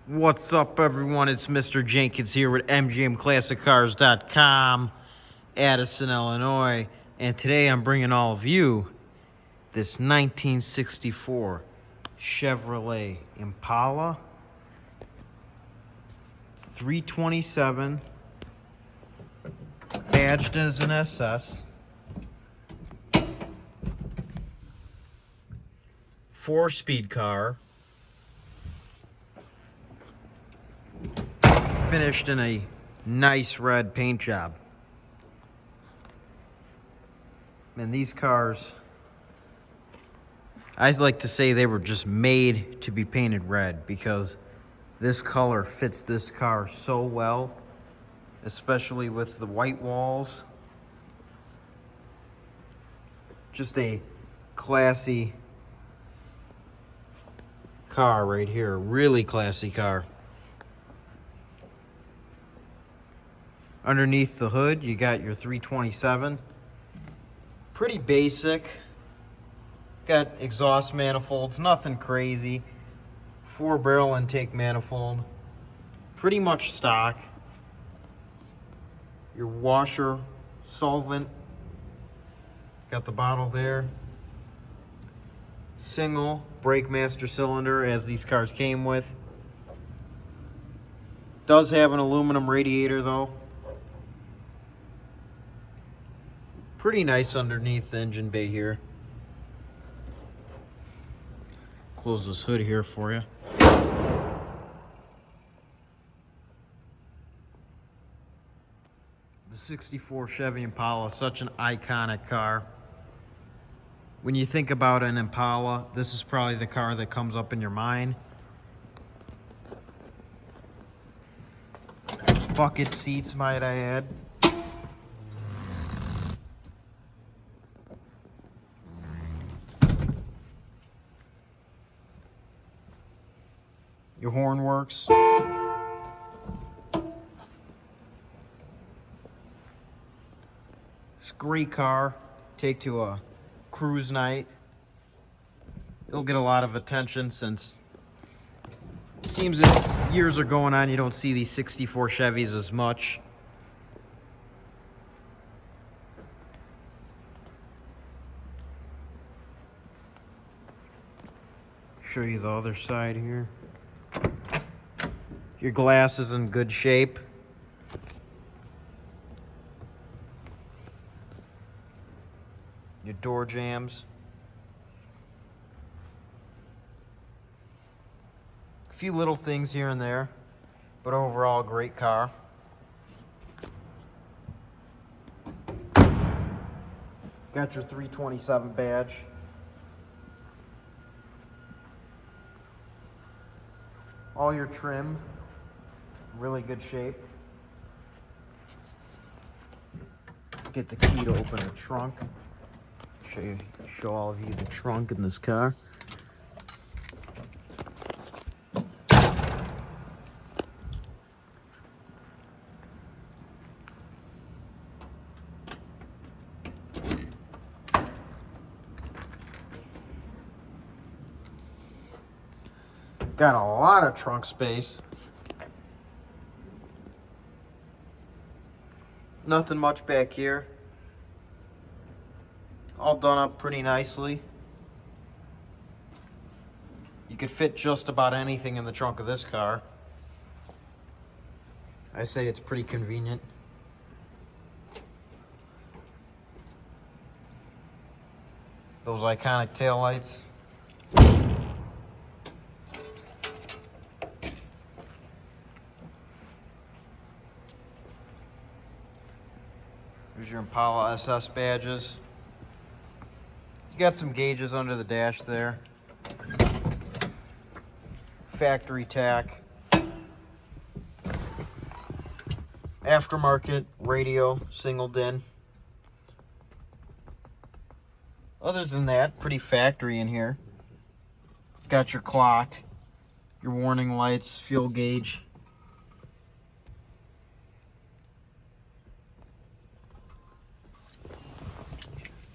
What's up, everyone? It's Mr. Jenkins here with MGMClassicCars.com, Addison, Illinois. And today I'm bringing all of you this 1964 Chevrolet Impala 327, badged as an SS, 4-speed car, finished in a nice red paint job. Man, these cars, I like to say they were just made to be painted red because this color fits this car so well, especially with the white walls. Just a classy car right here, really classy car. Underneath the hood, you got your 327. Pretty basic. Got exhaust manifolds, nothing crazy. 4-barrel intake manifold. Pretty much stock. Your washer, solvent. Got the bottle there. Single brake master cylinder, as these cars came with. Does have an aluminum radiator though. Pretty nice underneath the engine bay here. Close this hood here for you. The 64 Chevy Impala, such an iconic car. When you think about an Impala, this is probably the car that comes up in your mind. Bucket seats, might I add. Your horn works. It's a great car. Take to a cruise night. It'll get a lot of attention since it seems as years are going on, you don't see these 64 Chevys as much. Show you the other side here. Your glass is in good shape. Your door jambs. A few little things here and there, but overall, great car. Got your 327 badge. All your trim, really good shape. Get the key to open the trunk. Show all of you the trunk in this car. Got a lot of trunk space. Nothing much back here. All done up pretty nicely. You could fit just about anything in the trunk of this car. I say it's pretty convenient. Those iconic taillights. Here's your Impala SS badges. You got some gauges under the dash there. Factory tach. Aftermarket radio, single din. Other than that, pretty factory in here. Got your clock, your warning lights, fuel gauge.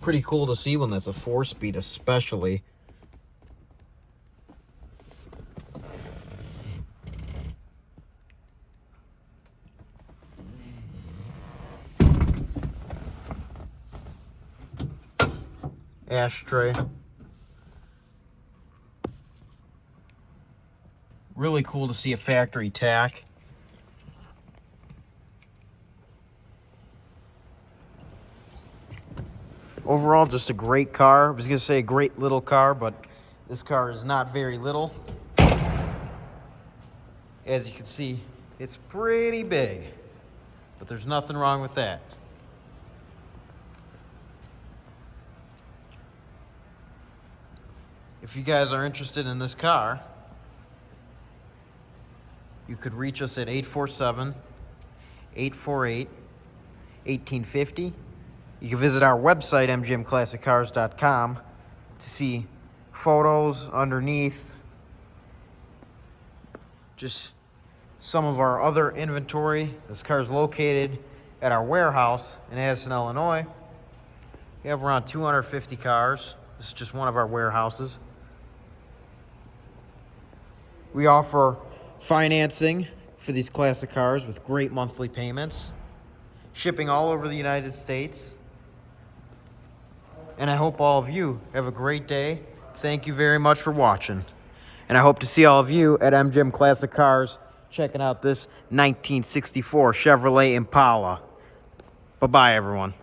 Pretty cool to see when that's a 4-speed especially. ashtray. Really cool to see a factory tach. Overall, just a great car. I was going to say a great little car, but this car is not very little. As you can see, it's pretty big, but there's nothing wrong with that. If you guys are interested in this car, you could reach us at 847-848-1850. You can visit our website, mgmclassiccars.com, to see photos underneath, just some of our other inventory. This car is located at our warehouse in Addison, Illinois. We have around 250 cars. This is just one of our warehouses. We offer financing for these classic cars with great monthly payments, shipping all over the United States. And I hope all of you have a great day. Thank you very much for watching. And I hope to see all of you at MGM Classic Cars checking out this 1964 Chevrolet Impala. Bye-bye, everyone.